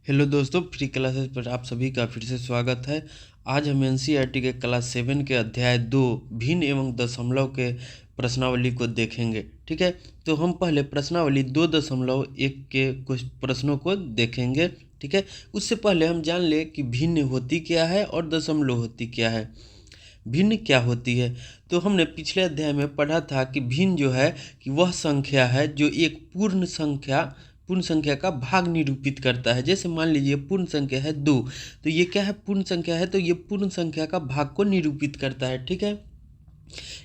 Hello दोस्तों, free classes पर आप सभी का फिर से स्वागत है। आज हम एनसीईआरटी के क्लास 7 के अध्याय 2 भिन्न एवं दशमलव के प्रश्नावली को देखेंगे। ठीक है, तो हम पहले प्रश्नावली 2.1 के कुछ प्रश्नों को देखेंगे। ठीक है, उससे पहले हम जान ले कि भिन्न होती क्या है और दशमलव होती क्या है। भिन्न क्या होती है, तो हमने पिछले अध्याय में पढ़ा था कि भिन्न जो है कि वह संख्या है जो एक पूर्ण संख्या का भाग निरूपित करता है। जैसे मान लीजिए पूर्ण संख्या है 2, तो ये क्या है, पूर्ण संख्या है, तो ये पूर्ण संख्या का भाग को निरूपित करता है। ठीक है,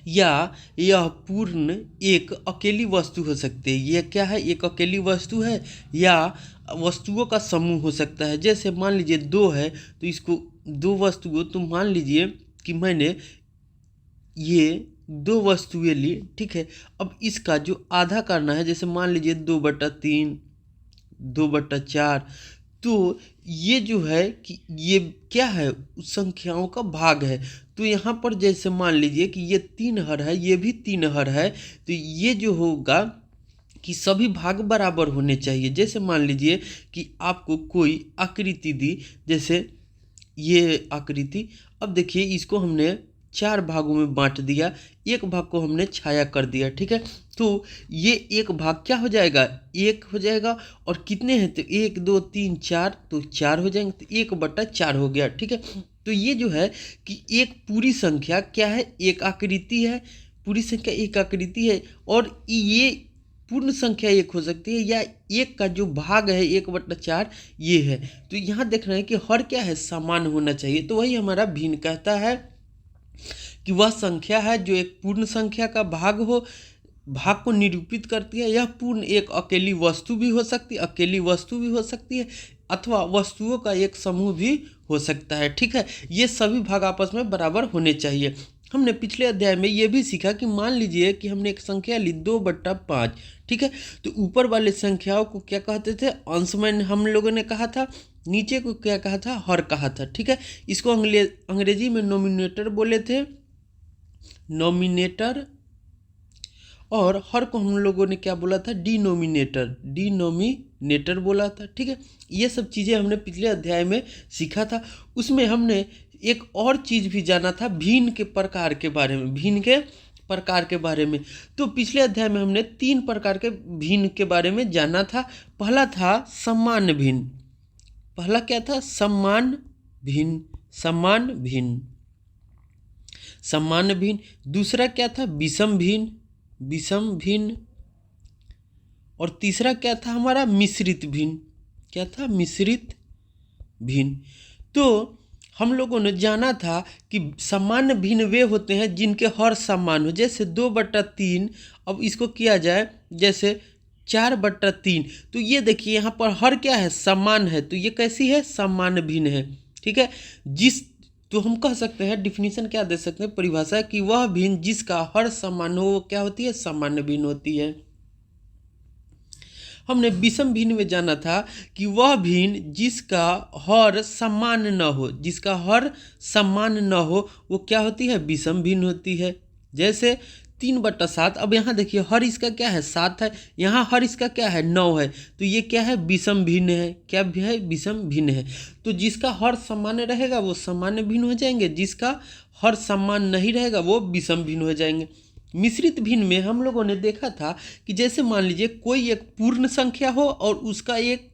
या यह पूर्ण एक अकेली वस्तु हो सकती है। यह क्या है, एक अकेली वस्तु है या वस्तुओं का समूह हो सकता है। जैसे मान लीजिए 2 है, तो इसको दो वस्तुओं, तो मान लीजिए कि मैंने ये 2 वस्तुएं ली। ठीक है, अब इसका जो आधा करना है, जैसे मान लीजिए 2/3, 2/4, तो ये जो है कि ये क्या है, उस संख्याओं का भाग है। तो यहाँ पर जैसे मान लीजिए कि ये 3 हर है, ये भी 3 हर है, तो ये जो होगा कि सभी भाग बराबर होने चाहिए। जैसे मान लीजिए कि आपको कोई आकृति दी, जैसे ये आकृति, अब देखिए इसको हमने 4 भागों में बांट दिया, एक भाग को हमने छाया कर दिया। ठीक है, तो ये एक भाग क्या हो जाएगा, 1 हो जाएगा। और कितने हैं, तो 1 2 3 4, तो 4 हो जाएंगे, तो 1/4 हो गया। ठीक है, तो ये जो है कि एक पूरी संख्या क्या है, एक आकृति है, पूरी संख्या एक आकृति है। और ये पूर्ण संख्या एक हो सकती है या एक का जो भाग है 1/4 ये है। तो यहाँ देख रहे हैं कि हर क्या है, समान होना चाहिए। तो वही हमारा भिन्न कहता है कि वह संख्या है जो एक पूर्ण संख्या का भाग हो, भाग को निरूपित करती है। यह पूर्ण एक अकेली वस्तु भी हो सकती है, अथवा वस्तुओं का एक समूह भी हो सकता है। ठीक है, ये सभी भाग आपस में बराबर होने चाहिए। हमने पिछले अध्याय में ये भी सीखा कि मान लीजिए कि हमने एक संख्या ली 2/5। ठीक है, तो ऊपर वाले संख्याओं को क्या कहते थे, अंश में हम लोगों ने कहा था, नीचे को क्या कहा था, हर कहा था। ठीक है, इसको अंग्रेजी में नोमिनेटर बोले थे, नोमिनेटर। और हर को हम लोगों ने क्या बोला था, डिनोमिनेटर बोला था। ठीक है, ये सब चीज़ें हमने पिछले अध्याय में सीखा था। उसमें हमने एक और चीज़ भी जाना था, भिन्न के प्रकार के बारे में, तो पिछले अध्याय में हमने 3 प्रकार के भिन्न के बारे में जाना था। पहला था समान भिन्न, पहला क्या था, समान भिन्न। दूसरा क्या था, विषम भिन्न। और तीसरा क्या था हमारा, मिश्रित भिन्न। क्या था, मिश्रित भिन्न। तो हम लोगों ने जाना था कि समान भिन्न वे होते हैं जिनके हर समान हो। जैसे 2/3, अब इसको किया जाए जैसे 4/3, तो ये देखिए यहाँ पर हर क्या है, समान है, तो ये कैसी है, समान भिन्न है। ठीक है, तो हम कह सकते हैं, डिफिनीशन क्या दे सकते हैं, परिभाषा, कि वह भिन्न जिसका हर समान हो वो क्या होती है, सामान्य भिन्न होती है। हमने विषम भिन्न में जाना था कि वह भिन्न जिसका हर समान न हो वो क्या होती है, विषम भिन्न होती है। जैसे 3/7, अब यहाँ देखिए हर इसका क्या है, 7 है, यहाँ हर इसका क्या है, 9 है, तो ये क्या है, विषम भिन्न है। क्या भी है, विषम भिन्न है। तो जिसका हर सामान्य रहेगा वो सामान्य भिन्न हो जाएंगे, जिसका हर समान नहीं रहेगा वो विषम भिन्न हो जाएंगे। मिश्रित भिन्न में हम लोगों ने देखा था कि जैसे मान लीजिए कोई एक पूर्ण संख्या हो और उसका एक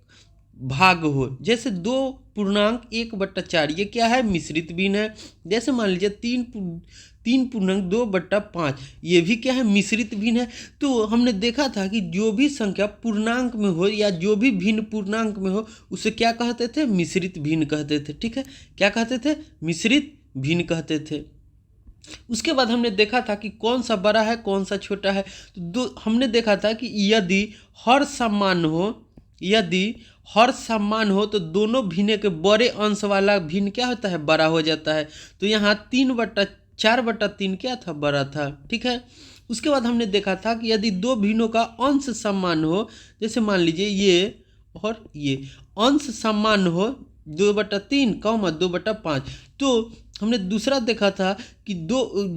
भाग हो, जैसे 2.1/4, ये क्या है, मिश्रित भिन्न है। जैसे मान लीजिए 3.2/5, ये भी क्या है, मिश्रित भिन्न है। तो हमने देखा था कि जो भी संख्या पूर्णांक में हो या जो भी भिन्न पूर्णांक में हो उसे क्या कहते थे, मिश्रित भिन्न कहते थे। ठीक है, क्या कहते थे, मिश्रित भिन्न कहते थे। उसके बाद हमने देखा था कि कौन सा बड़ा है कौन सा छोटा है। तो हमने देखा था कि यदि हर समान हो तो दोनों भिन्न के बड़े अंश वाला भिन्न क्या होता है, बड़ा हो जाता है। तो यहाँ 4/3 क्या था, बड़ा था। ठीक है, उसके बाद हमने देखा था कि यदि दो भिन्नों का अंश समान हो, जैसे मान लीजिए ये और ये अंश समान हो, 2/3, 2/5, तो हमने दूसरा देखा था कि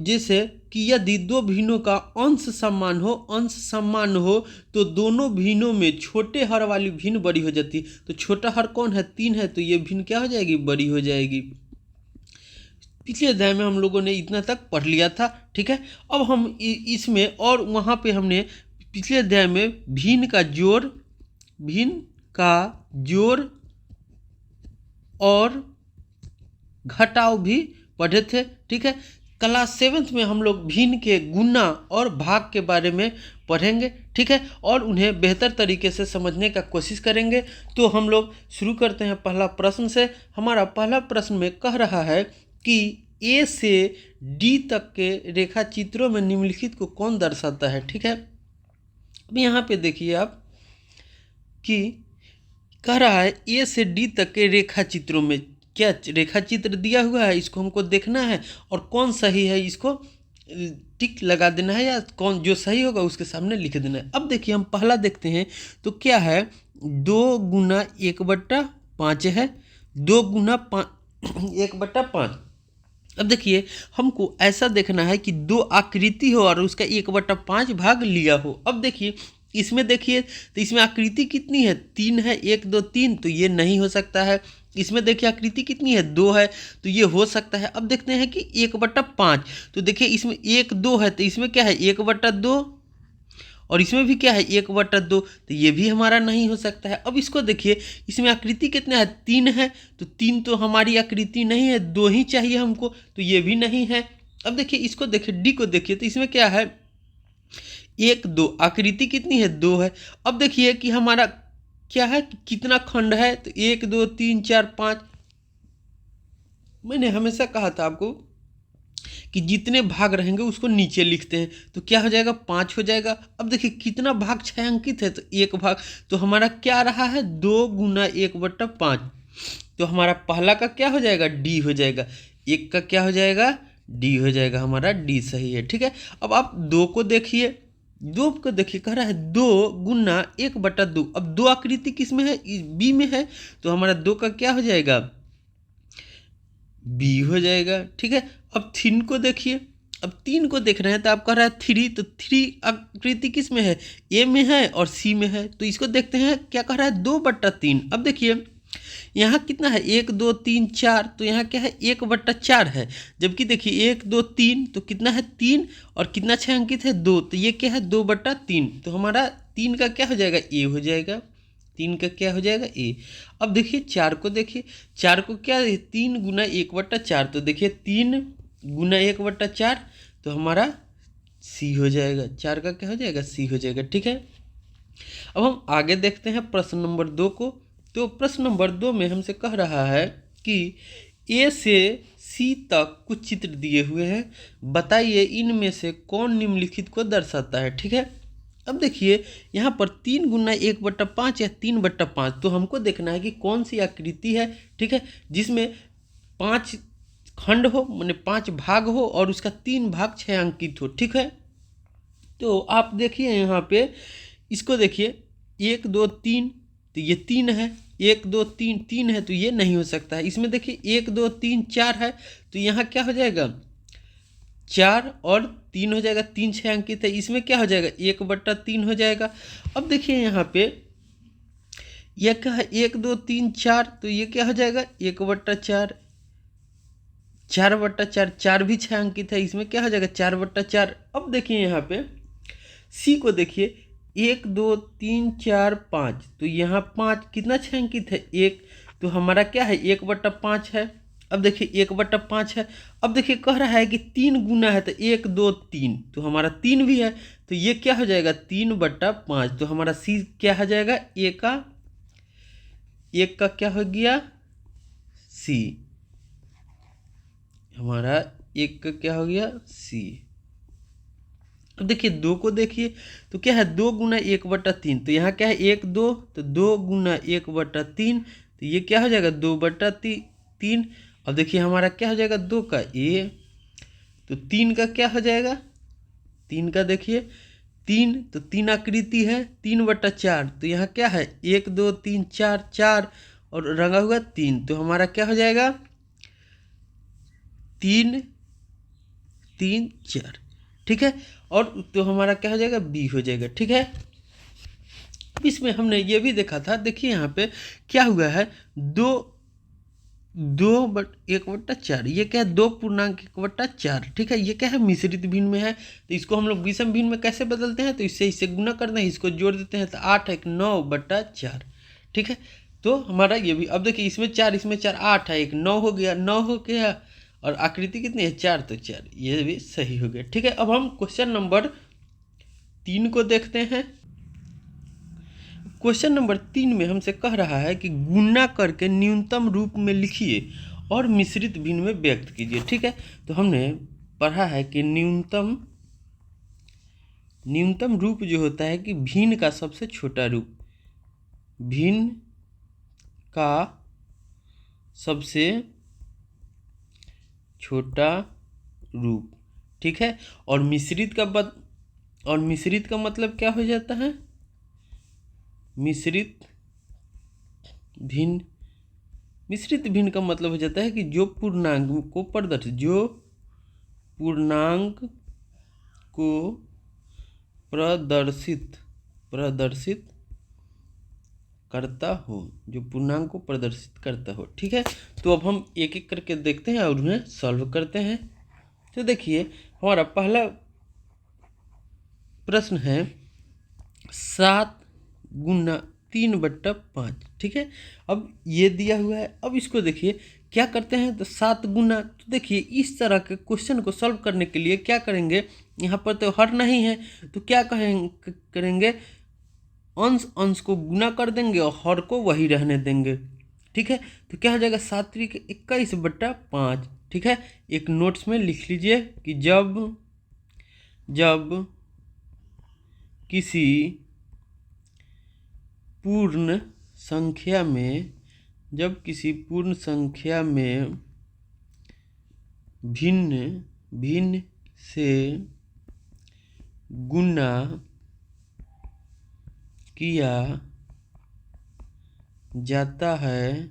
जैसे कि यदि दो भिन्नों का अंश समान हो तो दोनों भिन्नों में छोटे हर वाली भिन्न बड़ी हो जाती। तो छोटा हर कौन है? 3 है, तो ये भिन्न क्या हो जाएगी? बड़ी हो जाएगी। पिछले अध्याय में हम लोगों ने इतना तक पढ़ लिया था, ठीक है। अब हम इसमें और वहाँ पे हमने पिछले अध्याय में भिन्न का जोड़ और घटाव भी पढ़े थे, ठीक है। क्लास 7th में हम लोग भिन्न के गुना और भाग के बारे में पढ़ेंगे, ठीक है, और उन्हें बेहतर तरीके से समझने का कोशिश करेंगे। तो हम लोग शुरू करते हैं पहला प्रश्न से। हमारा पहला प्रश्न में कह रहा है कि ए से डी तक के रेखा चित्रों में निम्नलिखित को कौन दर्शाता है, ठीक है। अब यहाँ पे देखिए आप कि कह रहा है ए से डी तक के रेखा चित्रों में क्या रेखा चित्र दिया हुआ है, इसको हमको देखना है और कौन सही है इसको टिक लगा देना है, या कौन जो सही होगा उसके सामने लिख देना है। अब देखिए हम पहला देखते हैं तो क्या है, 2 गुना 1/5 है, 2 गुना 1/5। अब देखिए हमको ऐसा देखना है कि दो आकृति हो और उसका 1/5 भाग लिया हो। अब देखिए इसमें देखिए तो इसमें आकृति कितनी है? 3 है, 1 2 3, तो ये नहीं हो सकता है। इसमें देखिए आकृति कितनी है? 2 है, तो ये हो सकता है। अब देखते हैं कि 1/5, तो देखिए इसमें 1 2 है, तो इसमें क्या है? 1/2, और इसमें भी क्या है? 1/2, तो ये भी हमारा नहीं हो सकता है। अब इसको देखिए इसमें आकृति कितना है? 3 है, तो 3 तो हमारी आकृति नहीं है, 2 ही चाहिए हमको, तो ये भी नहीं है। अब देखिए इसको देखिए, डी को देखिए, तो इसमें क्या है? 1 2, आकृति कितनी है? 2 है। अब देखिए कि हमारा क्या है, कितना खंड है? तो 1 2 3 4 5। मैंने हमेशा कहा था आपको कि जितने भाग रहेंगे उसको नीचे लिखते हैं, तो क्या हो जाएगा? 5 हो जाएगा। अब देखिए कितना भाग छायांकित है, तो 1 भाग, तो हमारा क्या रहा है? 2 गुना 1/5। तो हमारा पहला का क्या हो जाएगा? डी हो जाएगा। 1 का क्या हो जाएगा? डी हो जाएगा। हमारा डी सही है, ठीक है। अब आप 2 को देखिए, 2 को देखिए, कह रहा है 2 गुना 1/2। अब 2 आकृति किस में है? बी में है, तो हमारा 2 का क्या हो जाएगा? बी हो जाएगा, ठीक है। अब 3 को देखिए, अब 3 को देख रहे हैं तो आप कह रहा है 3, तो 3 आकृति किस में है? ए में है और सी में है, तो इसको देखते हैं क्या कह रहा है? 2/3। अब देखिए यहाँ कितना है? 1 2 3 4, तो यहाँ क्या है? 1/4 है। जबकि देखिए 1 2 3, तो कितना है? 3, और कितना छायांकित है? 2, तो ये क्या है? 2/3। तो हमारा 3 का क्या हो जाएगा? ए हो जाएगा। 3 का क्या हो जाएगा? ए। अब देखिए 4 को देखिए, 4 को क्या है? 3 गुना 1/4, तो देखिए 3 गुना 1/4, तो हमारा सी हो जाएगा। 4 का क्या हो जाएगा? सी हो जाएगा, ठीक है। अब हम आगे देखते हैं प्रश्न नंबर 2 को। तो प्रश्न नंबर 2 में हमसे कह रहा है कि ए से सी तक कुछ चित्र दिए हुए हैं, बताइए इनमें से कौन निम्नलिखित को दर्शाता है, ठीक है। अब देखिए यहाँ पर 3 गुना 1/5 या 3/5, तो हमको देखना है कि कौन सी आकृति है, ठीक है, जिसमें 5 खंड हो, माने 5 भाग हो और उसका 3 भाग छायांकित हो, ठीक है। तो आप देखिए यहाँ पे इसको देखिए, 1 2 3, तो ये 3 है, 1 2 3 3 है, तो ये नहीं हो सकता है। इसमें देखिए 1 2 3 4 है, तो यहाँ क्या हो जाएगा? 4 और 3 हो जाएगा, 3 छायांकित है, इसमें क्या हो जाएगा? 1/3 हो जाएगा। अब देखिए यहाँ पे यह क्या है? 1 2 3 4, तो ये क्या हो जाएगा? 1/4, 4/4, 4 भी छायांकित है, इसमें क्या हो जाएगा? 4/4। अब देखिए यहाँ पे सी को देखिए, 1 2 3 4 5, तो यहाँ 5 कितना छायांकित है? 1, तो हमारा क्या है? 1/5 है। अब देखिए 1/5 है। अब देखिए कह रहा है कि 3 गुना है, तो 1 2 3, तो हमारा 3 भी है, तो ये क्या हो जाएगा? 3/5, तो हमारा सी क्या हो जाएगा? 1 का क्या हो गया? सी। हमारा 1 का क्या हो गया? सी। अब देखिए 2 को देखिए, तो क्या है? 2 गुना 1/3, तो यहाँ क्या है? 1 2, तो 2 गुना 1/3, तो ये क्या हो जाएगा? 2/3। अब देखिए हमारा क्या हो जाएगा? 2 का ए, तो 3 का क्या हो जाएगा? 3 का देखिए 3, तो 3 आकृति है, 3/4, तो यहाँ क्या है? 1 2 3 4 और रंगा हुआ 3, तो हमारा क्या हो जाएगा? 3 3 4, ठीक है। और तो हमारा क्या हो जाएगा, बी हो जाएगा, ठीक है। इसमें हमने ये भी देखा था, देखिए यहाँ पे क्या हुआ है, 1/4, ये क्या है, 2.1/4, ठीक है। ये क्या है, मिश्रित भिन्न में है, तो इसको हम लोग विषम भिन्न में कैसे बदलते हैं, तो इससे गुना करते हैं, इसको जोड़ देते हैं, तो 8 × 9/4, ठीक है। तो हमारा ये भी, अब देखिए इसमें 4 8 है, 9 हो गया, 9 हो गया, और आकृति कितनी है, 4, तो 4, ये भी सही हो गया, ठीक है। अब हम क्वेश्चन नंबर 3 को देखते हैं। क्वेश्चन नंबर 3 में हमसे कह रहा है कि गुणा करके न्यूनतम रूप में लिखिए और मिश्रित भिन्न में व्यक्त कीजिए, ठीक है। तो हमने पढ़ा है कि न्यूनतम रूप जो होता है कि भिन्न का सबसे छोटा रूप, भिन्न का सबसे छोटा रूप, ठीक है। और मिश्रित का मतलब क्या हो जाता है, मिश्रित भिन्न का मतलब हो जाता है कि जो पूर्णांक को प्रदर्शित करता हो, जो पूर्णांक को प्रदर्शित करता हो, ठीक है। तो अब हम एक एक करके देखते हैं और उन्हें सॉल्व करते हैं। तो देखिए हमारा पहला प्रश्न है 7 × 3/5, ठीक है। अब ये दिया हुआ है, अब इसको देखिए क्या करते हैं, तो 7 गुना, तो देखिए इस तरह के क्वेश्चन को सॉल्व करने के लिए क्या करेंगे, यहाँ पर तो हर नहीं है, तो क्या करेंगे, अंश को गुना कर देंगे और हर को वही रहने देंगे, ठीक है। तो क्या हो जाएगा, 7 × 21/5, ठीक है। एक नोट्स में लिख लीजिए कि जब किसी पूर्ण संख्या में भिन्न से गुणा किया जाता है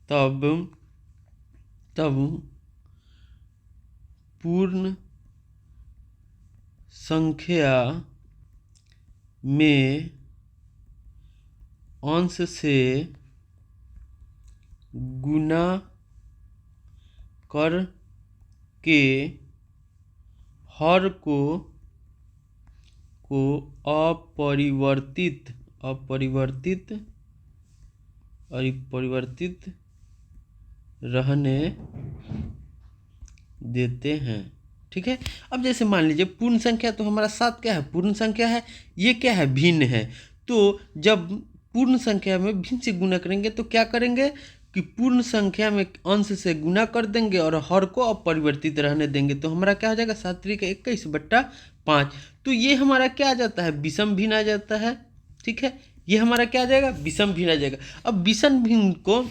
तब पूर्ण संख्या में अंश से गुना कर के हर को अपरिवर्तित रहने देते हैं, ठीक है। अब जैसे मान लीजिए पूर्ण संख्या, तो हमारा 7 क्या है, पूर्ण संख्या है, ये क्या है, भिन्न है। तो जब पूर्ण संख्या में भिन्न से गुना करेंगे तो क्या करेंगे कि पूर्ण संख्या में अंश से गुना कर देंगे और हर को अपरिवर्तित रहने देंगे, तो हमारा क्या हो जाएगा, 7 × 21/5। तो ये हमारा क्या आ जाता है, विषम भिन्न आ जाता है, ठीक है। ये हमारा क्या आ जाएगा, विषम भिन्न आ जाएगा। अब विषम भिन्न को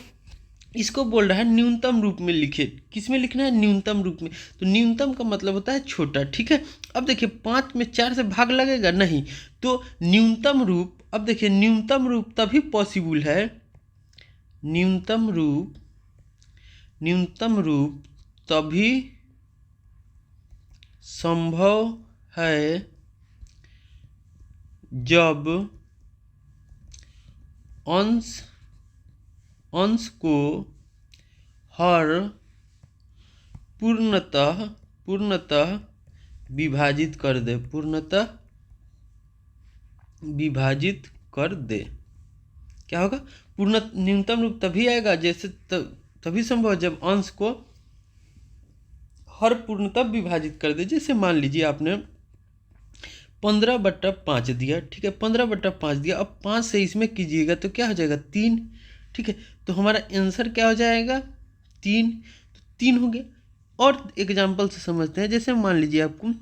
इसको बोल रहा है न्यूनतम रूप में लिखे, किस में लिखना है, न्यूनतम रूप में। तो न्यूनतम का मतलब होता है छोटा, ठीक है। अब देखिए 5 में 4 से भाग लगेगा नहीं, तो न्यूनतम रूप, अब देखिए न्यूनतम रूप तभी पॉसिबल है, न्यूनतम रूप तभी संभव है जब अंश को हर पूर्णतः विभाजित कर दे, क्या होगा, पूर्ण न्यूनतम रूप तभी आएगा जैसे तभी संभव जब अंश को हर पूर्णतः विभाजित कर दे। जैसे मान लीजिए आपने 15/5 दिया, ठीक है, 15/5 दिया, अब 5 से इसमें कीजिएगा तो क्या हो जाएगा, 3, ठीक है। तो हमारा आंसर क्या हो जाएगा, 3, तो 3 हो गया। और एग्जाम्पल से समझते हैं, जैसे मान लीजिए आपको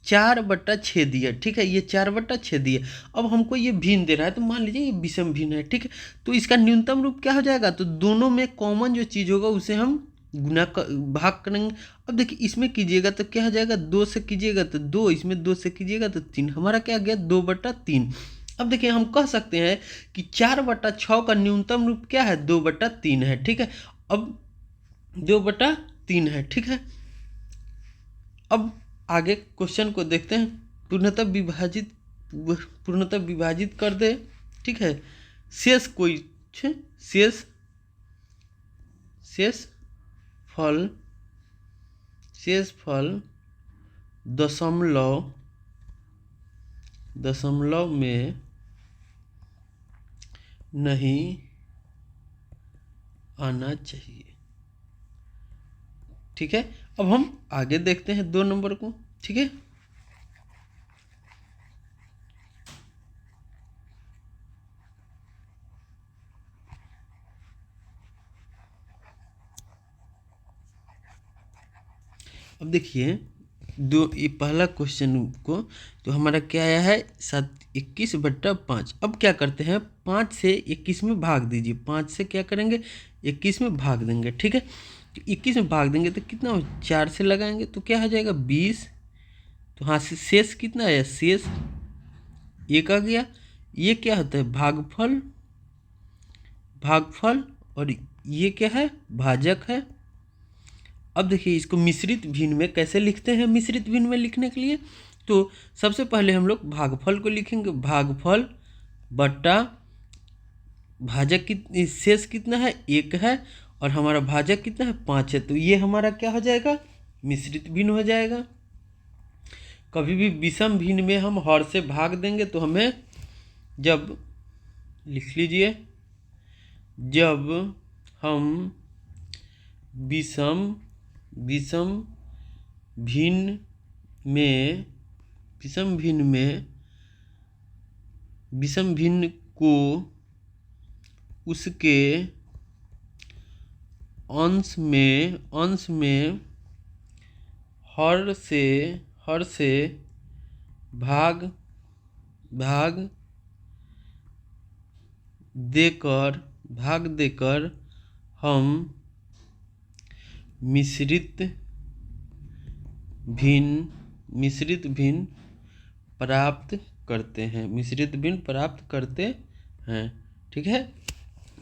4/6 दिया, ठीक है, ये 4/6 दिया, अब हमको ये भिन्न दे रहा है, तो मान लीजिए ये विषम भिन्न है, ठीक है। तो इसका न्यूनतम रूप क्या हो जाएगा, तो दोनों में कॉमन जो चीज़ होगा उसे हम भाग करेंगे। अब देखिए इसमें कीजिएगा तो क्या हो जाएगा, 2 से कीजिएगा तो 2, इसमें 2 से कीजिएगा तो 3, हमारा क्या गया, 2/3। अब देखिए हम कह सकते हैं कि 4/6 का न्यूनतम रूप क्या है, 2/3 है, ठीक है। अब 2/3 3 है, ठीक है। अब आगे क्वेश्चन को देखते हैं। पूर्णतः विभाजित कर दे, ठीक है। शेष कोई शेष फल दशमलव में नहीं आना चाहिए, ठीक है। अब हम आगे देखते हैं 2 नंबर को, ठीक है। अब देखिए ये पहला क्वेश्चन को तो हमारा क्या आया है 21/5। अब क्या करते हैं, 5 से 21 में भाग दीजिए। 5 से क्या करेंगे, 21 में भाग देंगे, ठीक है। तो 21 में भाग देंगे तो कितना हो, 4 से लगाएंगे तो क्या हो जाएगा 20। तो हाँ शेष कितना आया, शेष 1 आ गया। ये क्या होता है, भागफल और ये क्या है, भाजक है। अब देखिए इसको मिश्रित भिन्न में कैसे लिखते हैं। मिश्रित भिन्न में लिखने के लिए तो सबसे पहले हम लोग भागफल को लिखेंगे, भागफल बट्टा भाजक शेष कितना है 1 है और हमारा भाजक कितना है 5 है। तो ये हमारा क्या हो जाएगा, मिश्रित भिन्न हो जाएगा। कभी भी विषम भिन्न में हम हर से भाग देंगे तो हमें जब लिख लीजिए, जब हम विषम भिन्न को उसके अंश में हर से भाग देकर हम मिश्रित भिन्न प्राप्त करते हैं, ठीक है।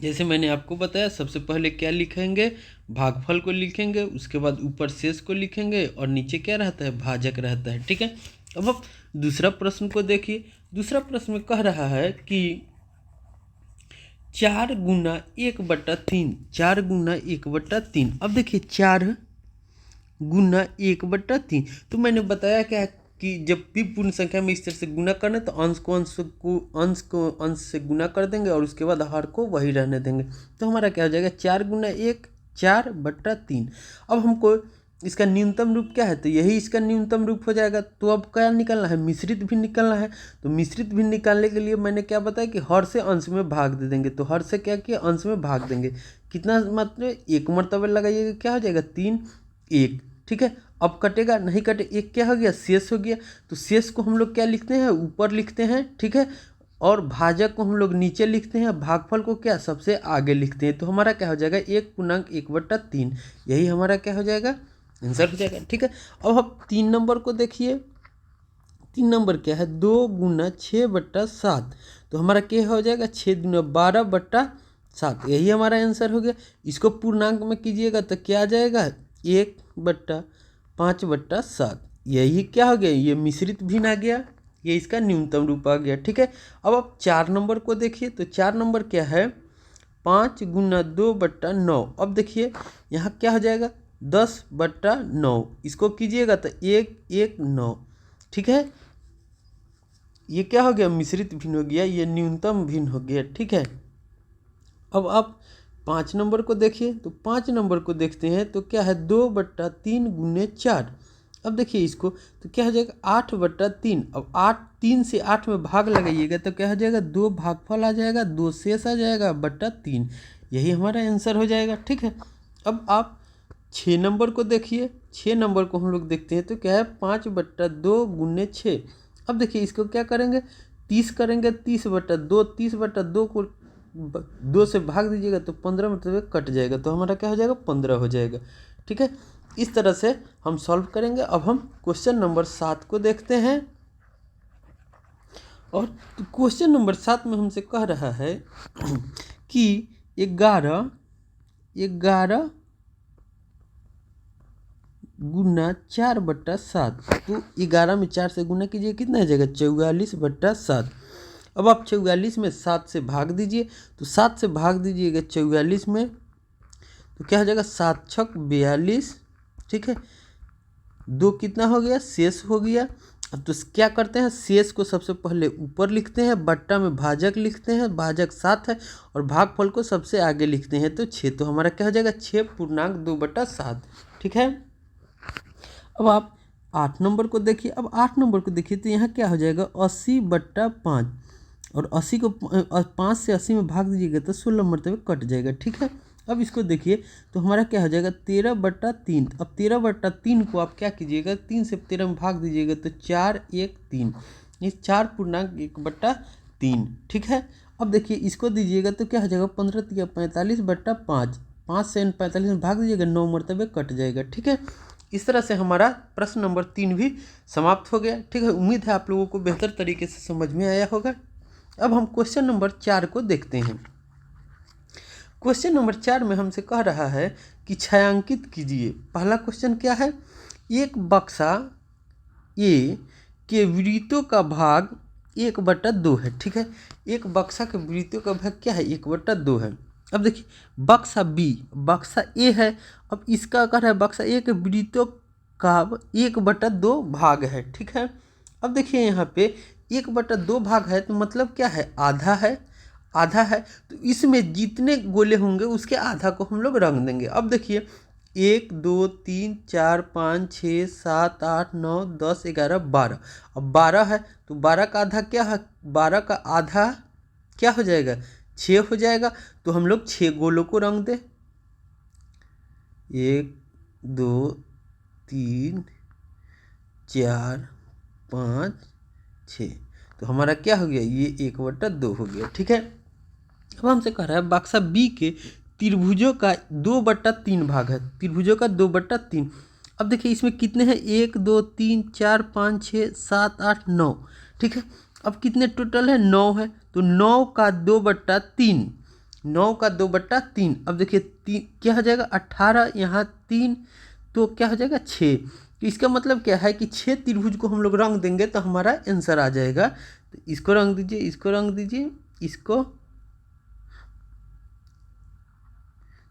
जैसे मैंने आपको बताया, सबसे पहले क्या लिखेंगे, भागफल को लिखेंगे, उसके बाद ऊपर शेष को लिखेंगे और नीचे क्या रहता है, भाजक रहता है, ठीक है। अब आप दूसरा प्रश्न को देखिए। दूसरा प्रश्न में कह रहा है कि 4 गुना 1/3, 4 गुना 1/3। अब देखिए 4 गुना 1/3, तो मैंने बताया क्या कि जब भी पूर्ण संख्या में इस तरह से गुना करना तो अंश को अंश से गुना कर देंगे और उसके बाद हर को वही रहने देंगे। तो हमारा क्या हो जाएगा, 4 गुना 1 4/3। अब हमको इसका न्यूनतम रूप क्या है, तो यही इसका न्यूनतम रूप हो जाएगा। तो अब क्या निकालना है, मिश्रित भिन्न निकालना है। तो मिश्रित भिन्न निकालने के लिए मैंने क्या बताया कि हर से अंश में भाग दे देंगे। तो हर से क्या किया, अंश में भाग देंगे। कितना मतलब 1 मरतबा लगाइएगा, क्या हो जाएगा 3 1, ठीक है। अब कटेगा नहीं, कटे 1 क्या हो गया, शेष हो गया। तो शेष को हम लोग क्या लिखते हैं, ऊपर लिखते हैं, ठीक है। और भाजक को हम लोग नीचे लिखते हैं, भागफल को क्या सबसे आगे लिखते हैं। तो हमारा क्या हो जाएगा 1/1/3, यही हमारा क्या हो जाएगा, आंसर हो जाएगा, ठीक है। अब आप 3 नंबर को देखिए। 3 नंबर क्या है, 2 गुना 6/7। तो हमारा क्या हो जाएगा, 6 गुना 12/7, यही हमारा आंसर हो गया। इसको पूर्णांक में कीजिएगा तो क्या आ जाएगा, 1/5/7, यही क्या हो गया, ये मिश्रित भिन्न आ गया, ये इसका न्यूनतम रूप आ गया, ठीक है। अब आप 4 नंबर को देखिए। तो 4 नंबर क्या है, 5 गुना 2/9। अब देखिए यहाँ क्या हो जाएगा 10/9, इसको कीजिएगा तो 1/9, ठीक है। ये क्या हो गया, मिश्रित भिन्न हो गया, ये न्यूनतम भिन्न हो गया, ठीक है। अब आप 5 नंबर को देखिए। तो 5 नंबर को देखते हैं तो क्या है, 2/3 गुने 4। अब देखिए इसको तो क्या हो जाएगा 8/3। अब 3 से 8 में भाग लगाइएगा तो क्या हो जाएगा, 2 भागफल आ जाएगा, 2 शेष आ जाएगा /3, यही हमारा आंसर हो जाएगा, ठीक है। अब आप 6 नंबर को देखिए। 6 नंबर को हम लोग देखते हैं तो क्या है, 5/2 गुने 6। अब देखिए इसको क्या करेंगे, 30 करेंगे, 30/2, 30/2 को 2 से भाग दीजिएगा तो 15 मतलब कट जाएगा। तो हमारा क्या हो जाएगा, 15 हो जाएगा, ठीक है। इस तरह से हम सॉल्व करेंगे। अब हम क्वेश्चन नंबर 7 को देखते हैं। और क्वेश्चन नंबर 7 में हमसे कह रहा है कि 11 गुना 4/7, तो 11 में 4 से गुना कीजिए, कितना आ जाएगा 44/7। अब आप 44 में 7 से भाग दीजिए, तो 7 से भाग दीजिएगा 44 में, तो क्या हो जाएगा 7 छक 42, ठीक है। 2 कितना हो गया, शेष हो गया। अब तो क्या करते हैं, शेष को सबसे पहले ऊपर लिखते हैं, बट्टा में भाजक लिखते हैं, भाजक 7 है, और भागफल को सबसे आगे लिखते हैं, तो 6। तो हमारा क्या हो जाएगा 6/2/7, ठीक है। अब आप 8 नंबर को देखिए। अब 8 नंबर को देखिए तो यहाँ क्या हो जाएगा 80/5, और 80 को 5 से 80 में भाग दीजिएगा तो 16 मरतबे कट जाएगा, ठीक है। अब इसको देखिए तो हमारा क्या हो जाएगा 13/3। अब 13/3 को आप क्या कीजिएगा, 3 से 13 में भाग दीजिएगा तो 4 1 3, ये 4/1/3, ठीक है। अब देखिए इसको दीजिएगा तो क्या हो जाएगा 15 × 45/5, 5 से 45 में भाग दीजिएगा 9 मरतबे कट जाएगा, ठीक है। इस तरह से हमारा प्रश्न नंबर 3 भी समाप्त हो गया, ठीक है। उम्मीद है आप लोगों को बेहतर तरीके से समझ में आया होगा। अब हम क्वेश्चन नंबर 4 को देखते हैं। क्वेश्चन नंबर 4 में हमसे कह रहा है कि छायांकित कीजिए। पहला क्वेश्चन क्या है, एक बक्सा ए के वृत्तों का भाग 1/2 है, ठीक है। एक बक्सा के वृत्तों का भाग क्या है 1/2 है। अब देखिए बक्सा बी, बक्सा ए है। अब इसका कह रहा है बक्सा ए के वृत्तों का 1/2 भाग है, ठीक है। अब देखिए यहाँ पे 1/2 भाग है, तो मतलब क्या है आधा है, आधा है। तो इसमें जितने गोले होंगे उसके आधा को हम लोग रंग देंगे। अब देखिए 1 2 3 4 5 6 7 8 9 10 11 12। अब 12 है तो 12 का आधा क्या है, 12 का आधा क्या हो जाएगा 6 हो जाएगा। तो हम लोग 6 गोलों को रंग दे, 1 2 3 4 5 6। तो हमारा क्या हो गया, ये 1/2 हो गया, ठीक है। अब हमसे कह रहा है बक्सा बी के त्रिभुजों का 2/3 भाग है, त्रिभुजों का 2/3। अब देखिए इसमें कितने हैं 1 2 3 4 5 6 7 8 9, ठीक है। अब कितने टोटल है 9 है, तो 9 का 2/3, 9 का 2/3। अब देखिए क्या हो जाएगा 18, यहाँ 3, तो क्या हो जाएगा 6। तो इसका मतलब क्या है कि 6 त्रिभुज को हम लोग रंग देंगे तो हमारा आंसर आ जाएगा। तो इसको रंग दीजिए, इसको रंग दीजिए, इसको,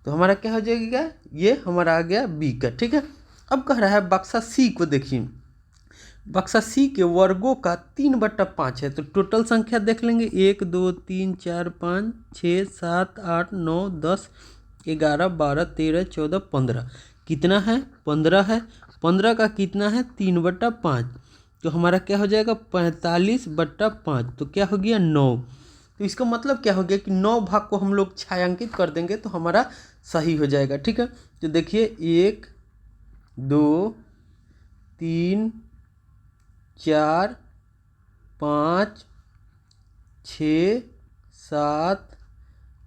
तो हमारा क्या हो जाएगा, ये हमारा आ गया बी का, ठीक है। अब कह रहा है बक्सा सी को देखिए। बक्सा सी के वर्गों का 3/5 है, तो टोटल संख्या देख लेंगे 1 2 3 4 5 6 7 8 9 10 11 12 13 14 15। कितना है 15 है। 15 का कितना है 3/5, तो हमारा क्या हो जाएगा 45/5, तो क्या हो गया 9। तो इसका मतलब क्या हो गया कि 9 भाग को हम लोग छायांकित कर देंगे तो हमारा सही हो जाएगा, ठीक है। तो देखिए 1 2 3 4 5 6 7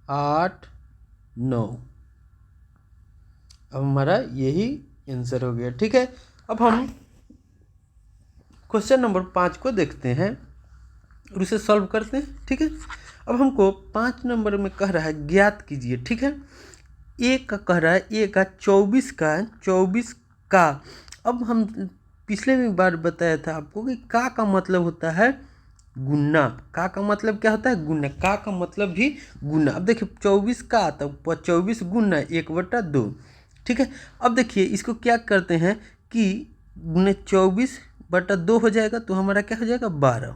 8 9। अब हमारा यही आंसर हो गया, ठीक है। अब हम क्वेश्चन नंबर 5 को देखते हैं और उसे सॉल्व करते हैं, ठीक है। अब हमको 5 नंबर में कह रहा है ज्ञात कीजिए, ठीक है। ए का कह रहा है ए का 24 का। अब हम पिछले में बार बताया था आपको कि का मतलब होता है गुना। का मतलब क्या होता है गुना, का मतलब भी गुना। अब देखिए 24 का तो 24 गुना 1/2, ठीक है। अब देखिए इसको क्या करते हैं कि गुने 24/2 हो जाएगा, तो हमारा क्या हो जाएगा 12।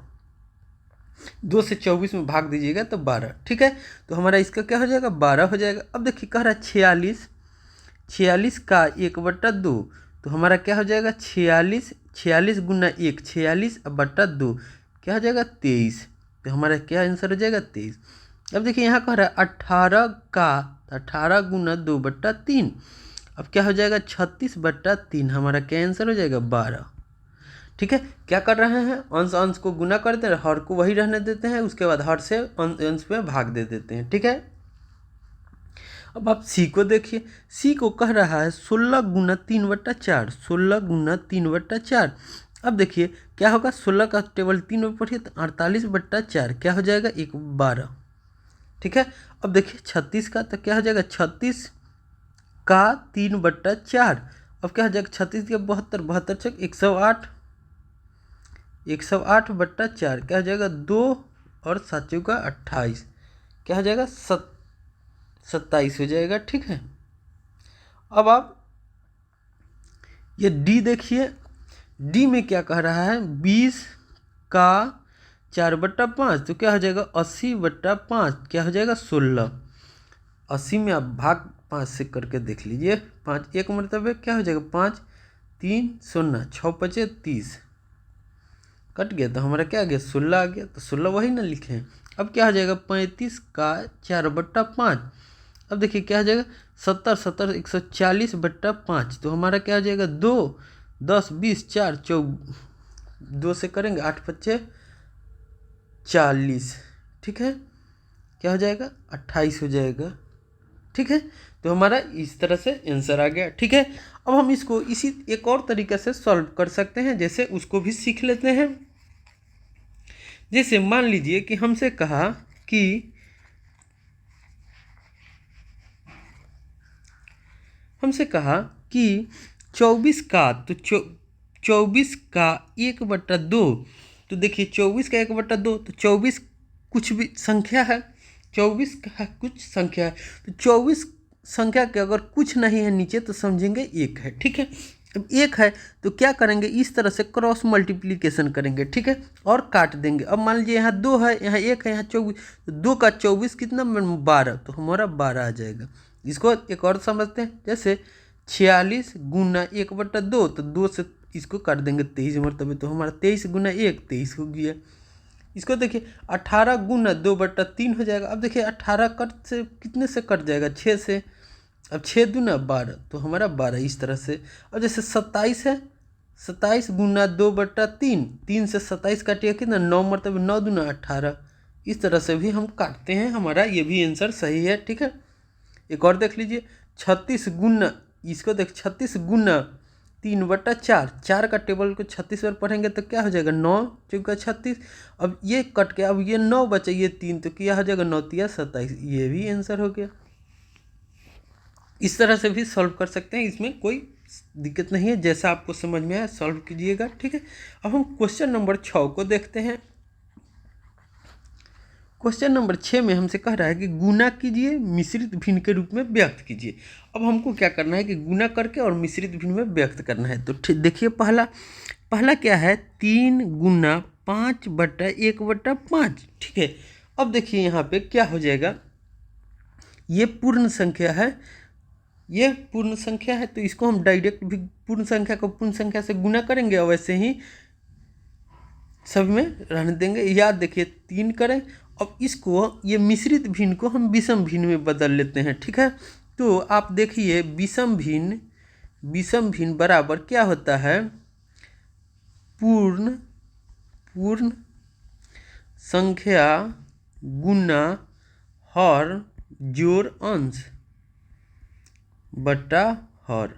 2 से 24 में भाग दीजिएगा तो 12, ठीक है। तो हमारा इसका क्या हो जाएगा 12 हो जाएगा। अब देखिए कह रहा है 46 का 1/2, तो हमारा क्या हो जाएगा 46 गुना 1 46/2 क्या हो जाएगा 23। तो हमारा क्या आंसर हो जाएगा 23। अब देखिए यहाँ कह रहा है 18 का, 18 गुना 2/3। अब क्या हो जाएगा 36/3, हमारा क्या आंसर हो जाएगा 12, ठीक है। क्या कर रहे हैं अंश अंश को गुना करते हैं, हर को वही रहने देते हैं, उसके बाद हर से अंश में भाग दे देते हैं, ठीक है। अब आप सी को देखिए। सी को कह रहा है 16 गुना 3/4, 16 गुना 3/4। अब देखिए क्या होगा 16 का टेबल 3 में पढ़िए तो 48/4 क्या हो जाएगा 12, ठीक है। अब देखिए 36 का तो क्या हो जाएगा 36 का 3/4। अब क्या हो जाएगा 36 के 72, 72 छक 108, 108 बट्टा 4 क्या हो जाएगा 2 और 7 चौका 28, क्या हो जाएगा 27 हो जाएगा। ठीक है, अब आप ये डी देखिए, डी में क्या कह रहा है 20 का 4/5 तो क्या हो जाएगा 80/5 क्या हो जाएगा 16। 80 में आप भाग 5 से करके देख लीजिए, 5 एक मरतबे क्या हो जाएगा 5 3 0 6 5 30 कट गया, तो हमारा क्या आ गया 16 आ गया, तो 16 वही ना लिखे हैं। अब क्या हो जाएगा 35 का 4/5, अब देखिए क्या हो जाएगा 70 70 140/5 तो हमारा क्या हो जाएगा 2 10 20 4 2 से करेंगे 8 5 40, ठीक है, क्या हो जाएगा 28 हो जाएगा। ठीक है, तो हमारा इस तरह से आंसर आ गया। ठीक है, अब हम इसको इसी एक और तरीके से सॉल्व कर सकते हैं, जैसे उसको भी सीख लेते हैं। जैसे मान लीजिए कि हमसे कहा कि हमसे कहा कि 24 का तो 24 का 1/2, तो देखिए 24 का 1/2 तो 24 कुछ भी संख्या है, 24 का कुछ संख्या है, तो 24 संख्या के अगर कुछ नहीं है नीचे तो समझेंगे 1 है। ठीक है, अब 1 है तो क्या करेंगे इस तरह से क्रॉस मल्टीप्लिकेशन करेंगे। ठीक है, और काट देंगे। अब मान लीजिए यहाँ 2 है, यहाँ 1 है, यहाँ 24, तो 2 का 24 कितना 12, तो हमारा 12 आ जाएगा। इसको एक और समझते हैं, जैसे 46 गुना 1/2 तो 2 से इसको काट देंगे 23 मरतबे, तो हमारा 23 गुना 1 23 हो गया। इसको देखिए 18 गुना 2/3 हो जाएगा। अब देखिए 18 कट से कितने से कट जाएगा 6 से, अब 6 दूना 12 तो हमारा 12 इस तरह से। अब जैसे 27 है, 27 गुना 2/3, 3 से 27 काटिए कितना 9 मरतबे 9 दूना 18, इस तरह से भी हम काटते हैं, हमारा ये भी आंसर सही है। ठीक है, एक और देख लीजिए 36 गुना, इसको देख 36 गुना 3/4, 4 का टेबल को 36 बार पढ़ेंगे तो क्या हो जाएगा 9 चौका 36। अब ये कट के अब ये 9 बचा, ये 3 तो क्या हो जाएगा 9 तिया 27, ये भी आंसर हो गया। इस तरह से भी सॉल्व कर सकते हैं, इसमें कोई दिक्कत नहीं है, जैसा आपको समझ में आया सॉल्व कीजिएगा। ठीक है, अब हम क्वेश्चन नंबर 6 को देखते हैं। क्वेश्चन नंबर 6 में हमसे कह रहा है कि गुना कीजिए मिश्रित भिन्न के रूप में व्यक्त कीजिए। अब हमको क्या करना है कि गुना करके और मिश्रित भिन्न में व्यक्त करना है। तो देखिए पहला क्या है 3 गुना 5/1/5। ठीक है, अब देखिए यहाँ पे क्या हो जाएगा, ये पूर्ण संख्या है, ये पूर्ण संख्या है, तो इसको हम डायरेक्ट भी पूर्ण संख्या को पूर्ण संख्या से गुना करेंगे और वैसे ही सब में रहने देंगे। याद देखिए 3 करें। अब इसको ये मिश्रित भिन्न को हम विषम भिन्न में बदल लेते हैं। ठीक है, तो आप देखिए विषम भिन्न बराबर क्या होता है पूर्ण संख्या गुना हर जोड़ अंश बटा हर।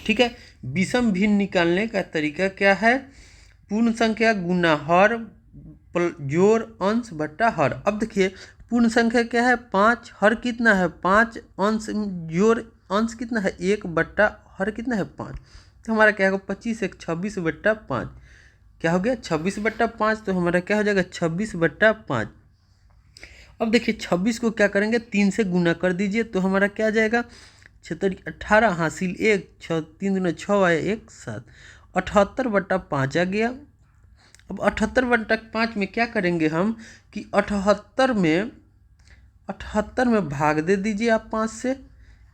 ठीक है, विषम भिन्न निकालने का तरीका क्या है, पूर्ण संख्या गुना हर जोड़ अंश बटा हर। अब देखिए पूर्ण संख्या क्या है 5, हर कितना है 5, अंश जोड़ अंश कितना है 1 बटा हर कितना है 5, तो हमारा क्या होगा 25 1 26/5, क्या हो गया 26/5, तो हमारा क्या हो जाएगा 26/5। अब देखिए 26 को क्या करेंगे 3 से गुना कर दीजिए, तो हमारा क्या आ जाएगा 18 हासिल 1 6 3 दूना 6 आया 1 7, 78/5 आ गया। अब 78/5 में क्या करेंगे हम कि 78 में भाग दे दीजिए आप 5 से,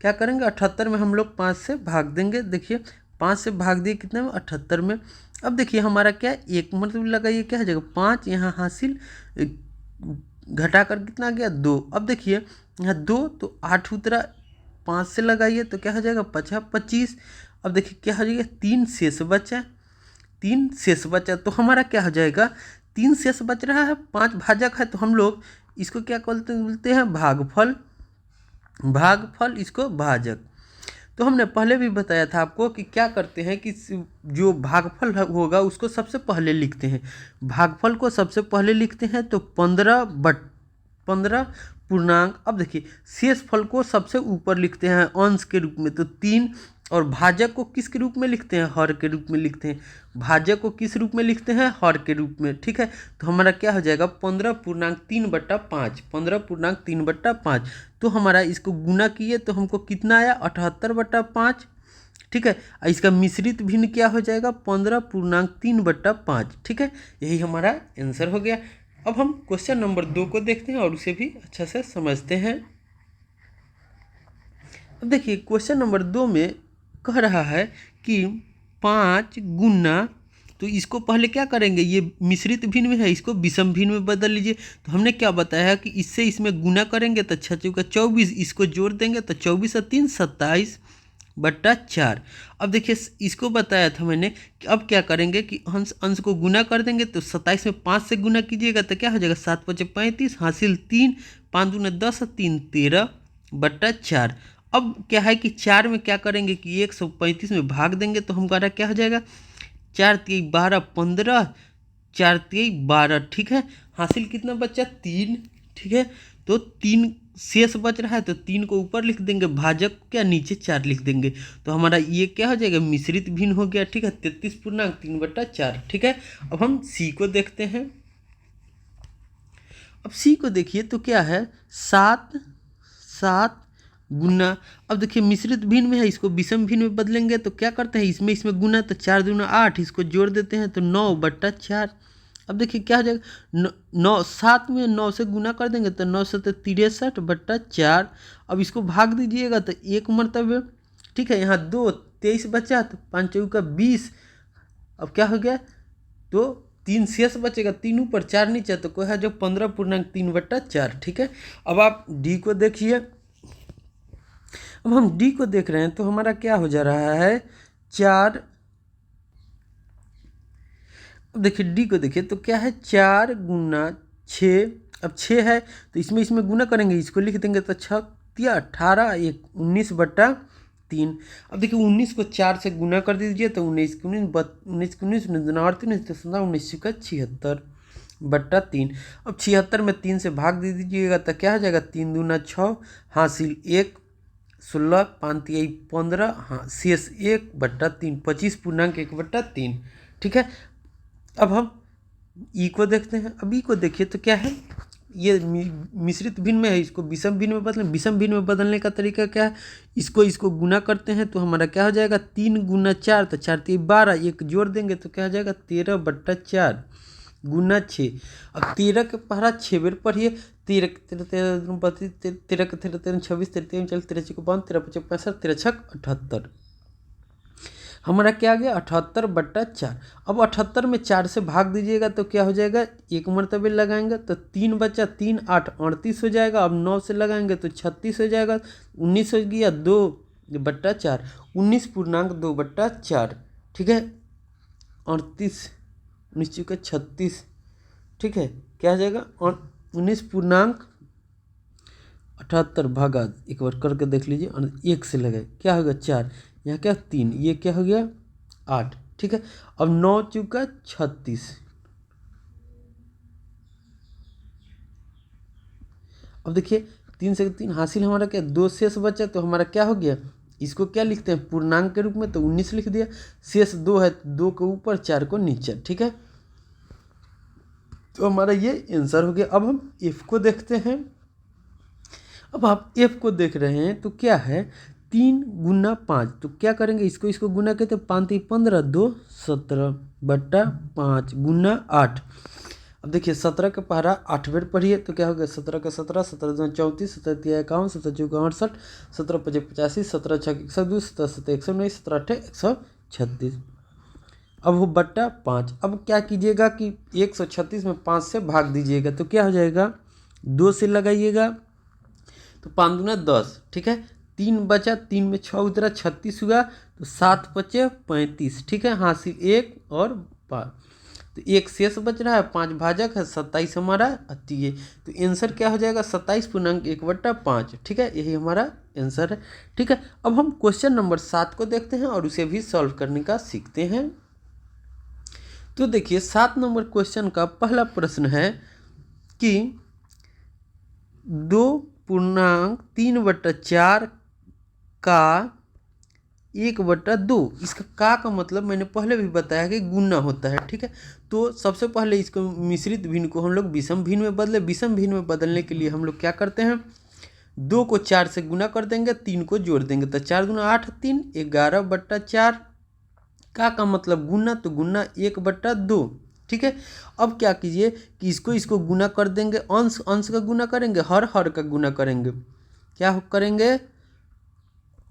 क्या करेंगे 78 में हम लोग 5 से भाग देंगे। देखिए 5 से भाग दिए कितने में 78 में। अब देखिए हमारा क्या एक मतलब लगाइए क्या हो जाएगा 5, यहाँ हासिल घटा कर कितना गया 2। अब देखिए यहाँ 2 तो 8 उतरा, 5 से लगाइए तो क्या हो जाएगा 25। अब देखिए क्या हो जाएगा 3 शेष बचा, तो हमारा क्या हो जाएगा 3 शेष बच रहा है, 5 भाजक है, तो हम लोग इसको क्या बोलते हैं भागफल, इसको भाजक। तो हमने पहले भी बताया था आपको कि क्या करते हैं कि जो भागफल होगा उसको सबसे पहले लिखते हैं, भागफल को सबसे पहले लिखते हैं, तो 15 पूर्णांक। अब देखिए शेष फल को सबसे ऊपर लिखते हैं अंश के रूप में, तो 3 और भाजक को किस के रूप में लिखते हैं, हर के रूप में लिखते हैं। भाजक को किस रूप में लिखते हैं, हर के रूप में, ठीक है। तो हमारा क्या हो जाएगा 15.3/5, 15.3/5। तो हमारा इसको गुना किए तो हमको कितना आया 78/5, ठीक है। इसका मिश्रित भिन्न क्या हो जाएगा 15.3/5, ठीक है। यही हमारा आंसर हो गया। अब हम क्वेश्चन नंबर 2 को देखते हैं और उसे भी अच्छा से समझते हैं। अब देखिए क्वेश्चन नंबर 2 में कह रहा है कि 5 गुना, तो इसको पहले क्या करेंगे, ये मिश्रित भिन्न में है, इसको विषम भिन्न में बदल लीजिए। तो हमने क्या बताया कि इससे इसमें गुना करेंगे तो 6 चौका 24, इसको जोड़ देंगे तो 24 और 3 27/4। अब देखिए इसको बताया था मैंने कि अब क्या करेंगे कि अंश अंश को गुना कर देंगे, तो 27 में 5 से गुना कीजिएगा तो क्या हो जाएगा 7×5 = 35, हासिल 3, 5 दूनी 10 और 3 13/4। अब क्या है कि 4 में क्या करेंगे कि 135 में भाग देंगे तो हमारा क्या हो जाएगा 4×3 = 12, 15, 4×3 = 12, ठीक है। हासिल कितना बचा 3, ठीक है। तो 3 शेष बच रहा है तो 3 को ऊपर लिख देंगे, भाजक क्या नीचे 4 लिख देंगे। तो हमारा ये क्या हो जाएगा मिश्रित भिन्न हो गया, ठीक है, 33.3/4, ठीक है। अब हम सी को देखते हैं। अब सी को देखिए तो क्या है 7 गुना, अब देखिए मिश्रित भिन्न में है, इसको विषम भिन्न में बदलेंगे तो क्या करते हैं इसमें गुना, तो 4 दूना 8, इसको जोड़ देते हैं तो 9/4। अब देखिए क्या हो जाएगा 7 में 9 से गुना कर देंगे तो 9 से 63/4। अब इसको भाग दीजिएगा तो एक मरतबे, ठीक है। यहाँ 2 23 बचा तो 5 चौका 20। अब क्या हो गया तो 3 शेष बचेगा, 3 ऊपर 4 नीचे, तो कोई है जो 15.3/4, ठीक है। अब आप डी को देखिए। अब हम डी को देख रहे हैं तो हमारा क्या हो जा रहा है 4। अब देखिए डी को देखिए तो क्या है 4 गुना 6। अब 6 है तो इसमें गुना करेंगे, इसको लिख देंगे तो 6 × 18 = 19/3। अब देखिए 19 को 4 से गुना कर दीजिए तो 19 × 19 76/3। अब 76 में 3 से भाग दे दीजिएगा तो क्या हो जाएगा 3 दूना 6, हासिल 1, 16, 5 × 15, हाँ शेष 1/3, 25.1/3, ठीक है। अब हम ई को देखते हैं। अब ई को देखिए तो क्या है ये मिश्रित भिन्न में है, इसको विषम भिन्न में बदलें। विषम भिन्न में बदलने का तरीका क्या है, इसको गुना करते हैं तो हमारा क्या हो जाएगा 3 गुना 4, तो 4 × 3 = 12, एक जोड़ देंगे तो क्या हो जाएगा 13/4 गुना 6। अब 13 के पहरा 6 बेर पढ़िए, 13 13 13 13 26 13 40 13 × 52 13 × 55 65 13 × 6 78। हमारा क्या आ गया 78/4। अब 78 में 4 से भाग दीजिएगा तो क्या हो जाएगा, एक मरतबे लगाएंगे तो 3 बचा, 3 8 38 हो जाएगा। अब 9 से लगाएंगे तो 36 हो जाएगा, 19 हो गया 2/4, 19.2/4, ठीक है। 38 19 चुका 36, ठीक है। क्या हो जाएगा और 19.78 भागा, एक बार करके देख लीजिए, और 1 से लगाए क्या होगा 4, यहाँ क्या 3, ये क्या हो गया 8, ठीक है। अब 9 चुका 36। अब देखिए 3 से 3 हासिल, हमारा क्या 2 शेष बचा, तो हमारा क्या हो गया, इसको क्या लिखते हैं पूर्णांक के रूप में, तो 19 लिख दिया। शेष 2 है, 2 के ऊपर 4 को नीचे, ठीक है। तो हमारा ये आंसर हो गया। अब हम एफ को देखते हैं। अब आप एफ को देख रहे हैं तो क्या है 3 गुना 5, तो क्या करेंगे इसको गुना करते 5 × 15 2 17/5 गुना 8। अब देखिए 17 का पहरा 8 बेर पढ़िए तो क्या हो गया 17 का 17, 17 दूना 34, 17 × 51, 17 चौका 68, 17 × 5 85, 17 × 6 102, 17 7 119, 17 8 136। अब हो बट्टा 5। अब क्या कीजिएगा कि 136 में 5 से भाग दीजिएगा तो क्या हो जाएगा 2 से लगाइएगा तो 5 दूना 10, ठीक है। 3 बचा, 3 में 6 उतरा 36 हुआ, तो 7 × 5 = 35, ठीक है। हासिल 1 और 5, तो 1 शेष बच रहा है, 5 भाजक है, 27 हमारा अति है। तो आंसर क्या हो जाएगा 27.1/5, ठीक है। यही हमारा आंसर है, ठीक है। अब हम क्वेश्चन नंबर 7 को देखते हैं और उसे भी सॉल्व करने का सीखते हैं। तो देखिए 7 नंबर क्वेश्चन का पहला प्रश्न है कि 2.3/4 का 1/2। इसका का मतलब मैंने पहले भी बताया कि गुना होता है, ठीक है। तो सबसे पहले इसको मिश्रित भिन्न को हम लोग विषम भिन्न में बदले। विषम भिन्न में बदलने के लिए हम लोग क्या करते हैं, 2 को 4 से गुना कर देंगे, 3 को जोड़ देंगे, तो 4 दूना 8, 3 11/4। का मतलब गुना, तो गुना 1/2, ठीक है। अब क्या कीजिए कि इसको गुना कर देंगे, अंश अंश का गुना करेंगे, हर का गुना करेंगे। क्या करेंगे,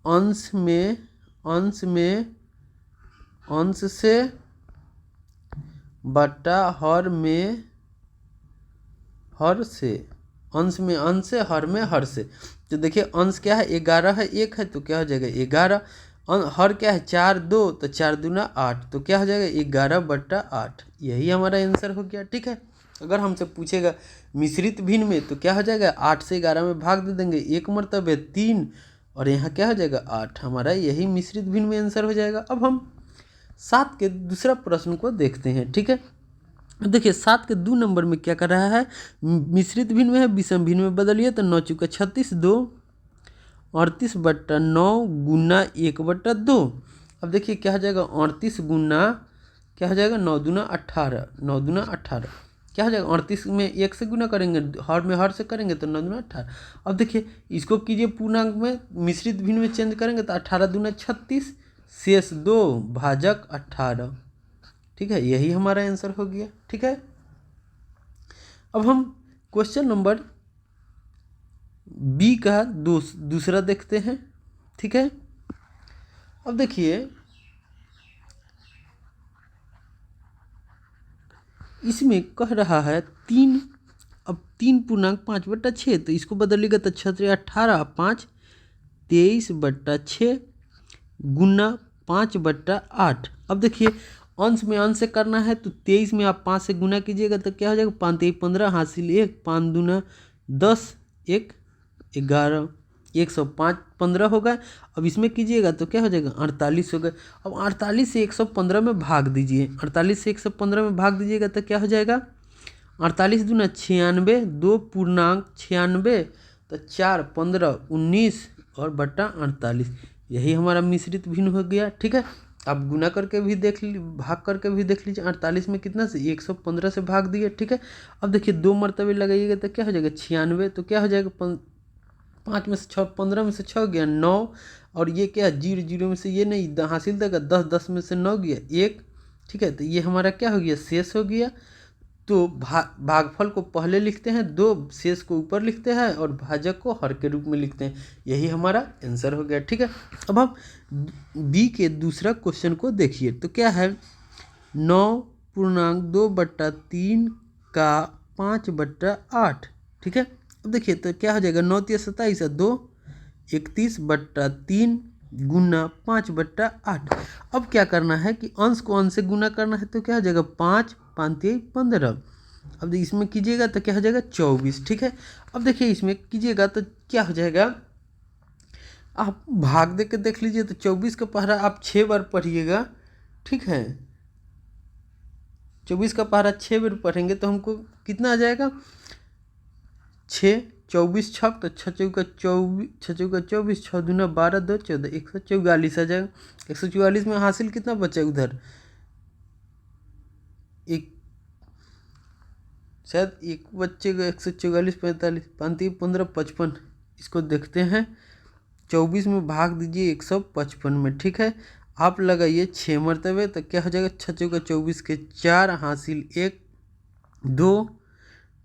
अंश से बटा हर से, अंश में अंश से, हर में हर से। तो देखिए अंश क्या है, 11 है, 1 है, तो क्या हो जाएगा 11। हर क्या है 4 2, तो 4 दूना 8, तो क्या हो जाएगा 11/8। यही हमारा आंसर हो गया, ठीक है। अगर हमसे पूछेगा मिश्रित भिन्न में तो क्या हो जाएगा, 8 से 11 में भाग दे देंगे, 1 मरतबे 3, और यहाँ क्या हो जाएगा 8। हमारा यही मिश्रित भिन्न में आंसर हो जाएगा। अब हम 7 के दूसरा प्रश्न को देखते हैं, ठीक है। देखिए 7 के 2 नंबर में क्या कर रहा है, मिश्रित भिन्न में है, विषम भिन्न में बदलिए, तो 9 चौका 36, 2 38/9 गुना 1/2। अब देखिए क्या हो जाएगा, 38 गुना क्या हो जाएगा, 9 दूना 18, 9 दूना 18 क्या हो जाएगा, 38 में 1 से गुना करेंगे, हर में हर से करेंगे, तो 9 दूना 18। अब देखिए इसको कीजिए पूर्णांक में, मिश्रित भिन्न में चेंज करेंगे, तो 18 दूना 36, शेष 2 भाजक 18, ठीक है। यही हमारा आंसर हो गया, ठीक है। अब हम क्वेश्चन नंबर बी का दूसरा देखते हैं, ठीक है। अब देखिए इसमें कह रहा है 3, अब 3 पूर्णांक 5/6, तो इसको बदलिएगा तो 6 18, 5 23/6 गुना 5/8। अब देखिए अंश में अंश से करना है, तो 23 में आप 5 से गुना कीजिएगा, तो क्या हो जाएगा, 5 3 15 हासिल 1, 5 दूना 10, 1 11, 105 15 होगा। अब इसमें कीजिएगा तो क्या हो जाएगा, 48 होगा। अब 48 से 115 में भाग दीजिए, 48 से 115 में भाग दीजिएगा तो क्या हो जाएगा, 48 दूना 96, 2 पूर्णांक 96, तो 4 15 19 और बटा 48। यही हमारा मिश्रित भिन्न हो गया, ठीक है। आप गुना करके भी देख भाग करके भी देख लीजिए, 48 में कितना से 115 से भाग दिए, ठीक है। अब देखिए 2 मरतबे लगाइएगा तो क्या हो जाएगा 96, तो क्या हो जाएगा 5 में से 6, 15 में से 6 गया 9, और ये क्या 0 0 में से ये नहीं हासिल देगा, 10 10 में से 9 गया 1, ठीक है। तो ये हमारा क्या हो गया, शेष हो गया। तो भागफल को पहले लिखते हैं, 2 शेष को ऊपर लिखते हैं, और भाजक को हर के रूप में लिखते हैं। यही हमारा आंसर हो गया, ठीक है। अब हम बी के दूसरा क्वेश्चन को देखिए, तो क्या है, 9.2/3 का 5/8, ठीक है। अब देखिए तो क्या हो जाएगा, 9 3 27 है, 2 31/3 गुना 5/8। अब क्या करना है कि अंश को अंश से गुना करना है, तो क्या हो जाएगा 5 5 15। अब इसमें कीजिएगा तो क्या हो जाएगा 24, ठीक है। अब देखिए इसमें कीजिएगा तो क्या हो जाएगा, आप भाग दे के देख लीजिए, तो 24 का पहरा आप 6 बार पढ़िएगा, ठीक है। 24 का पहरा 6 बार पढ़ेंगे तो हमको कितना आ जाएगा, 6 24 छक, तो 6 चौका 24, 6 चौका 24, 6 दूना 12, 2 14, 144 आ जाएगा। 144 में हासिल कितना बचा उधर, एक शायद एक बच्चे का 144 45 5 15 55। इसको देखते हैं, 24 में भाग दीजिए 155 में, ठीक है। आप लगाइए 6 मरतबे, तो क्या हो जाएगा, 6 चौका 24 के 4 हासिल 1 2,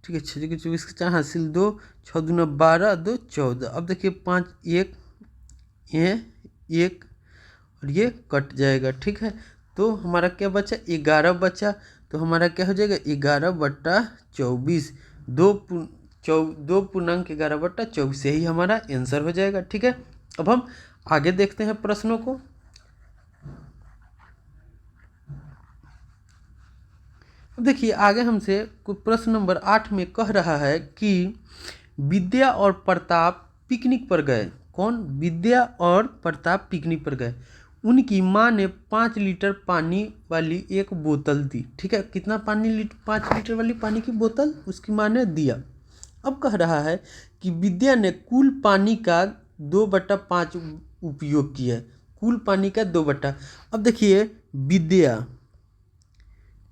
ठीक है। 6 चौका 24 के 4 हासिल 2, 6 दूना 12, 2 14। अब देखिए 5 1 ये 1 और ये कट जाएगा, ठीक है। तो हमारा क्या बचा, 11 बचा। तो हमारा क्या हो जाएगा 11/24, 2 पूर्णांक 11/24, यही हमारा आंसर हो जाएगा, ठीक है। अब हम आगे देखते हैं प्रश्नों को। देखिए आगे हमसे प्रश्न नंबर 8 में कह रहा है कि विद्या और प्रताप पिकनिक पर गए। कौन, विद्या और प्रताप पिकनिक पर गए। उनकी माँ ने 5 लीटर पानी वाली एक बोतल दी, ठीक है। कितना पानी, 5 लीटर वाली पानी की बोतल उसकी माँ ने दिया। अब कह रहा है कि विद्या ने कुल पानी का 2/5 उपयोग किया। कुल पानी का 2/। अब देखिए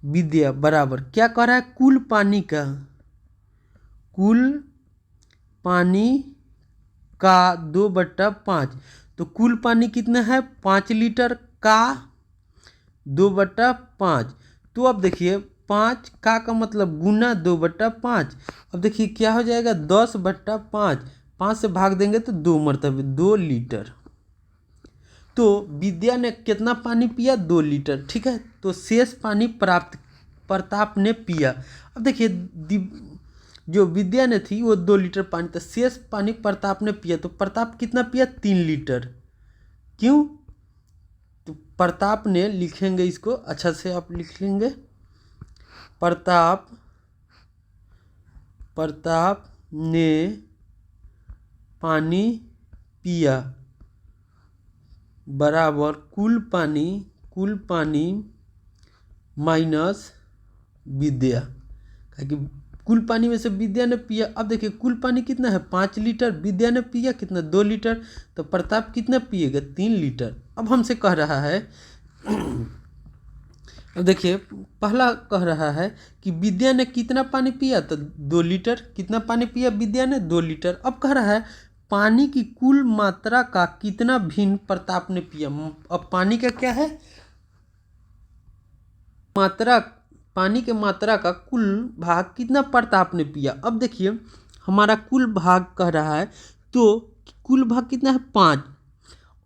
विद्या बराबर क्या कह रहा है, कुल पानी का 2/5। तो कुल पानी कितना है 5 लीटर का 2/5। तो अब देखिए 5 का मतलब गुना 2/5। अब देखिए क्या हो जाएगा 10/5। 5 से भाग देंगे तो 2 मरतबे 2 लीटर। तो विद्या ने कितना पानी पिया 2 लीटर, ठीक है। तो शेष पानी प्रताप ने पिया। अब देखिए जो विद्या ने थी वो 2 लीटर पानी, तो शेष पानी प्रताप ने पिया। तो प्रताप कितना पिया 3 लीटर। क्यों, तो प्रताप ने, लिखेंगे इसको अच्छा से आप लिख लेंगे, प्रताप ने पानी पिया बराबर कुल पानी माइनस विद्या, क्योंकि कुल पानी में से विद्या ने पिया। अब देखिए कुल पानी कितना है 5 लीटर, विद्या ने पिया कितना 2 लीटर, तो प्रताप कितना पिएगा 3 लीटर। अब हमसे कह रहा है अब देखिए पहला कह रहा है कि विद्या ने कितना पानी पिया, तो 2 लीटर। कितना पानी पिया विद्या ने 2 लीटर। अब कह रहा है पानी की कुल मात्रा का कितना भिन्न प्रताप ने पिया। अब पानी का क्या है मात्रा, पानी के मात्रा का कुल भाग कितना प्रताप ने पिया। अब देखिए हमारा कुल भाग कह रहा है, तो कुल भाग कितना है 5,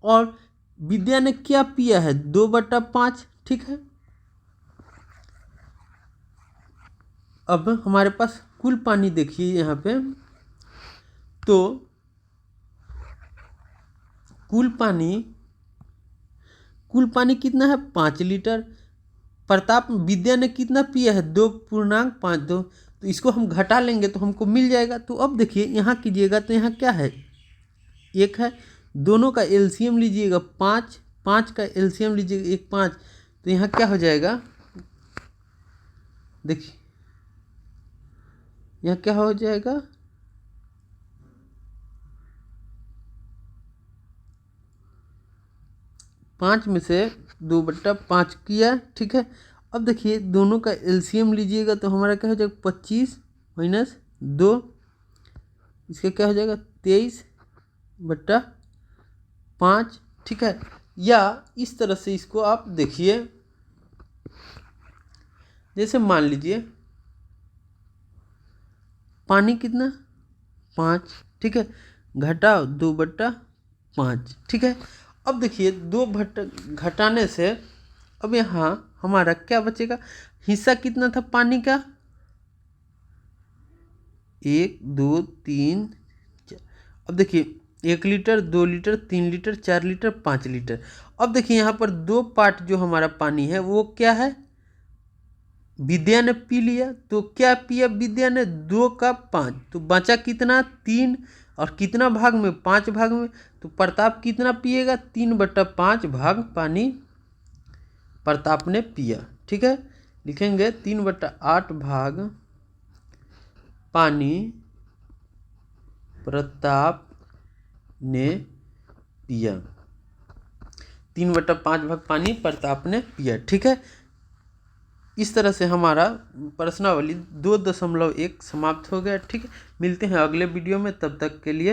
और विद्या ने क्या पिया है 2/5, ठीक है। अब हमारे पास कुल पानी देखिए यहाँ पे, तो कुल पानी कितना है 5 लीटर। प्रताप विद्या ने कितना पिया है 2.52। तो इसको हम घटा लेंगे तो हमको मिल जाएगा। तो अब देखिए यहाँ कीजिएगा तो यहाँ क्या है 1 है, दोनों का एलसीएम लीजिएगा 5, 5 का एलसीएम लीजिएगा 1 5। तो यहाँ क्या हो जाएगा देखिए, यहाँ क्या हो जाएगा 5 में से 2/5 किया, ठीक है। अब देखिए दोनों का एलसीएम लीजिएगा तो हमारा क्या हो जाएगा 25 माइनस 2, इसका क्या हो जाएगा 23/5, ठीक है। या इस तरह से इसको आप देखिए, जैसे मान लीजिए पानी कितना 5, ठीक है, घटाओ 2/5, ठीक है। अब देखिए 2 घटाने से अब यहाँ हमारा क्या बचेगा, हिस्सा कितना था पानी का 1 2 3 4। अब देखिए 1 litre 2 litre 3 litre 4 litre 5 litre. अब देखिए यहाँ पर 2 पार्ट जो हमारा पानी है वो क्या है विद्या ने पी लिया। तो क्या पिया विद्या ने 2 का 5, तो बचा कितना 3, और कितना भाग में 5 भाग में। तो प्रताप कितना पिएगा 3/5 भाग पानी प्रताप ने पिया, ठीक है। लिखेंगे 3/8 भाग पानी प्रताप ने पिया, 3/5 भाग पानी प्रताप ने पिया, ठीक है। इस तरह से हमारा प्रश्नावली 2.1 समाप्त हो गया, ठीक है। मिलते हैं अगले वीडियो में, तब तक के लिए